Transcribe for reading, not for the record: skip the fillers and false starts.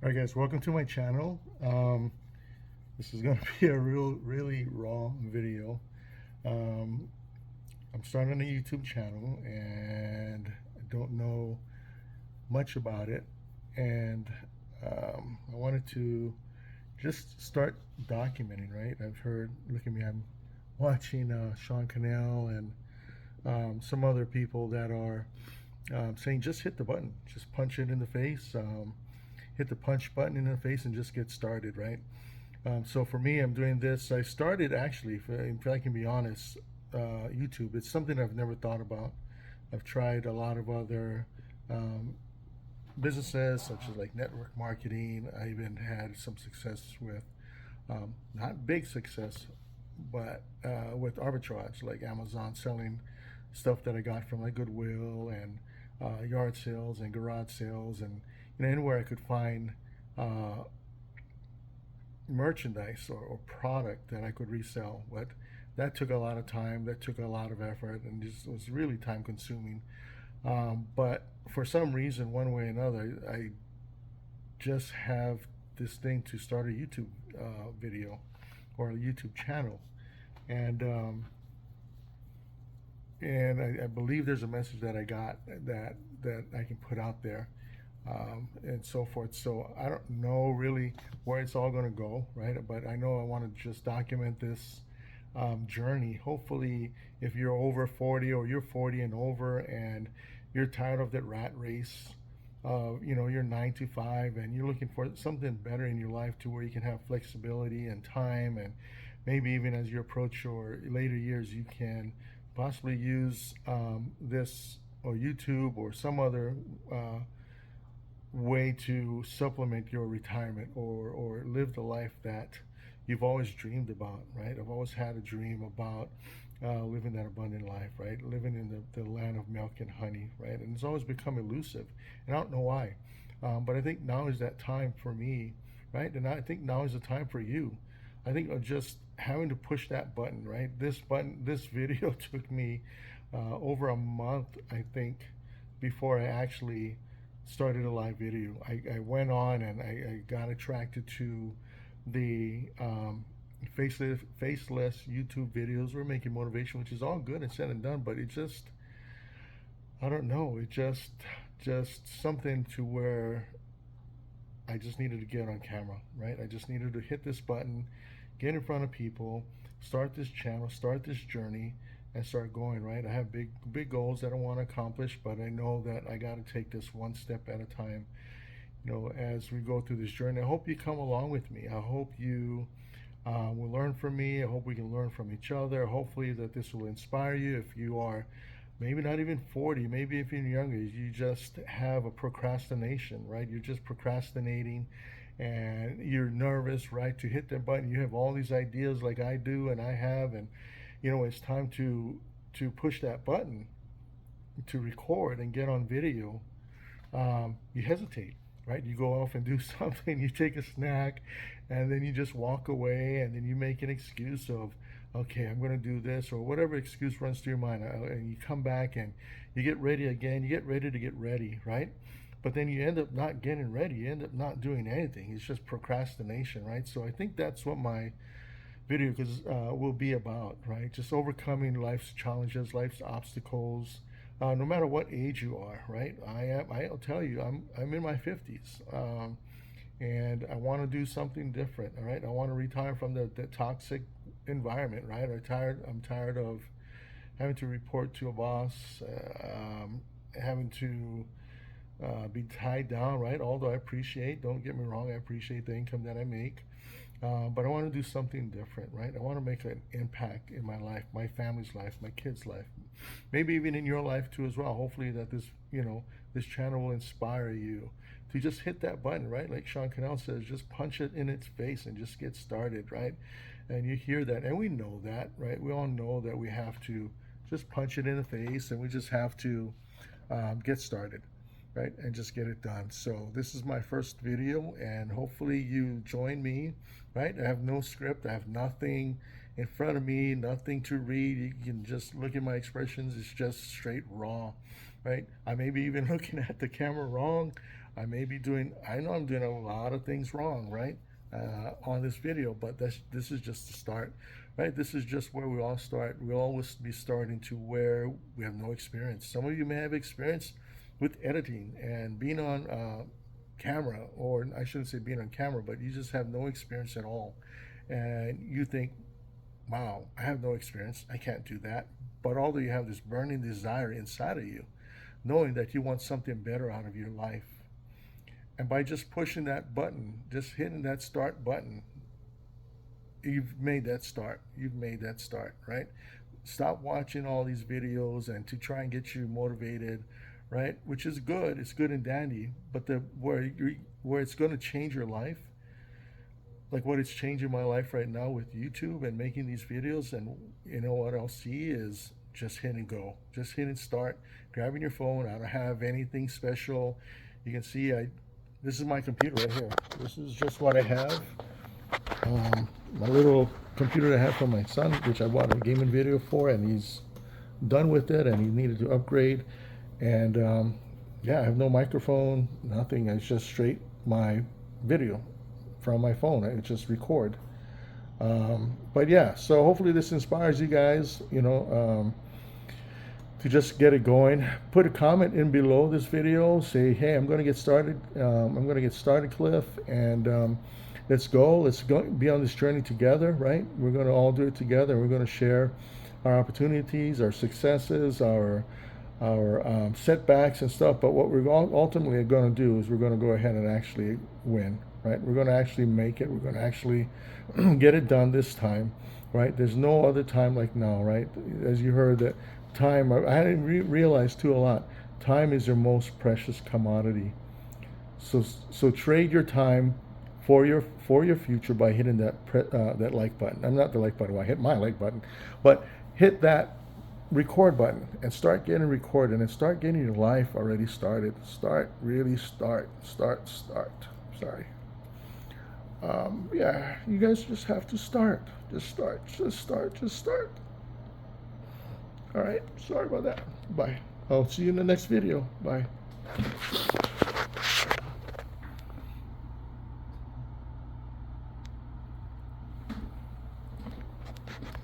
Alright guys, welcome to my channel. This is going to be a really raw video. Um, I'm starting a YouTube channel and I don't know much about it, and I wanted to just start documenting, right? I've heard, look at me, I'm watching Sean Cannell and some other people that are saying just hit the button, just punch it in the face, hit the punch button in the face and just get started, right? So for me, I'm doing this. I started actually, if I can be honest, YouTube. It's something I've never thought about. I've tried a lot of other businesses, such as like network marketing. I even had some success with, not big success, but with arbitrage, like Amazon, selling stuff that I got from like Goodwill and yard sales and garage sales, and anywhere I could find uh, merchandise or product that I could resell. But that took a lot of time, that took a lot of effort, and just was really time consuming. But for some reason, one way or another, I just have this thing to start a YouTube video or a YouTube channel, and I believe there's a message that I got that I can put out there, and so forth. So I don't know really where it's all going to go, right? But I know I want to just document this journey. Hopefully, if you're over 40 or you're 40 and over, and you're tired of that rat race, you're 9 to 5, and you're looking for something better in your life to where you can have flexibility and time, and maybe even as you approach your later years, you can possibly use this or YouTube or some other way to supplement your retirement, or live the life that you've always dreamed about, right? I've always had a dream about living that abundant life, right? Living in the land of milk and honey, right? And it's always become elusive, and I don't know why. But I think now is that time for me, right? And I think now is the time for you. I think of just having to push that button, right? This button, this video took me over a month, I think, before I actually started a live video. I went on and I got attracted to the faceless YouTube videos. We're making motivation, which is all good and said and done, but it just, I don't know, it just something to where I just needed to get on camera, right? I just needed to hit this button, get in front of people, start this channel, start this journey, and start going, right? I have big goals that I want to accomplish, but I know that I got to take this one step at a time, as we go through this journey. I hope you come along with me. I hope you will learn from me. I hope we can learn from each other. Hopefully that this will inspire you. If you are maybe not even 40, maybe if you're younger, you just have a procrastination, right? You're just procrastinating and you're nervous, right, to hit that button. You have all these ideas like I do and I have, and it's time to push that button to record and get on video. You hesitate, right? You go off and do something, you take a snack, and then you just walk away, and then you make an excuse of, okay, I'm going to do this, or whatever excuse runs through your mind, and you come back and you get ready again, you get ready to get ready, right? But then you end up not getting ready, you end up not doing anything. It's just procrastination, right? So I think that's what my video will be about, right? Just overcoming life's challenges, life's obstacles, no matter what age you are, right? I'll tell you, I'm in my 50s, and I want to do something different. All right, I want to retire from the toxic environment, right? I'm tired of having to report to a boss, having to be tied down, right? Although don't get me wrong, I appreciate the income that I make. But I want to do something different, right? I want to make an impact in my life, my family's life, my kids' life, maybe even in your life too as well. Hopefully that this channel will inspire you to just hit that button, right? Like Sean Cannell says, just punch it in its face and just get started, right? And you hear that, and we know that, right? We all know that we have to just punch it in the face, and we just have to get started, right, and just get it done. So this is my first video, and hopefully you join me, right? I have no script, I have nothing in front of me, nothing to read. You can just look at my expressions. It's just straight raw, right? I may be even looking at the camera wrong. I may be doing, I know I'm doing a lot of things wrong, right? On this video, but this is just the start, right? This is just where we all start. We'll always be starting to where we have no experience. Some of you may have experience with editing and being on camera, or I shouldn't say being on camera, but you just have no experience at all. And you think, wow, I have no experience. I can't do that. But although you have this burning desire inside of you, knowing that you want something better out of your life, and by just pushing that button, just hitting that start button, you've made that start. You've made that start, right? Stop watching all these videos and to try and get you motivated, right? Which is good. It's good and dandy. But where it's going to change your life, like what it's changing my life right now with YouTube and making these videos, and you know what I'll see is just hitting go, just hitting start, grabbing your phone. I don't have anything special. You can see this is my computer right here. This is just what I have. My little computer that I have from my son, which I bought a gaming video for, and he's done with it, and he needed to upgrade. And yeah, I have no microphone, nothing. It's just straight my video from my phone. I just record. But yeah, so hopefully this inspires you guys, you know, to just get it going. Put a comment in below this video. Say, hey, I'm going to get started. I'm going to get started, Cliff, and let's go. Let's go be on this journey together, right? We're going to all do it together. We're going to share our opportunities, our successes, our setbacks and stuff. But what we're ultimately going to do is we're going to go ahead and actually win, right? We're going to actually make it. We're going to actually get it done this time, right? There's no other time like now, right? As you heard, that time, I hadn't realized too a lot. Time is your most precious commodity. So trade your time for your future by hitting that like button. I'm not the like button. Well, I hit my like button, but hit that record button and start getting recorded and start getting your life already started. Really start. Sorry. Yeah, you guys just have to start. Just start. All right. Sorry about that. Bye. I'll see you in the next video. Bye.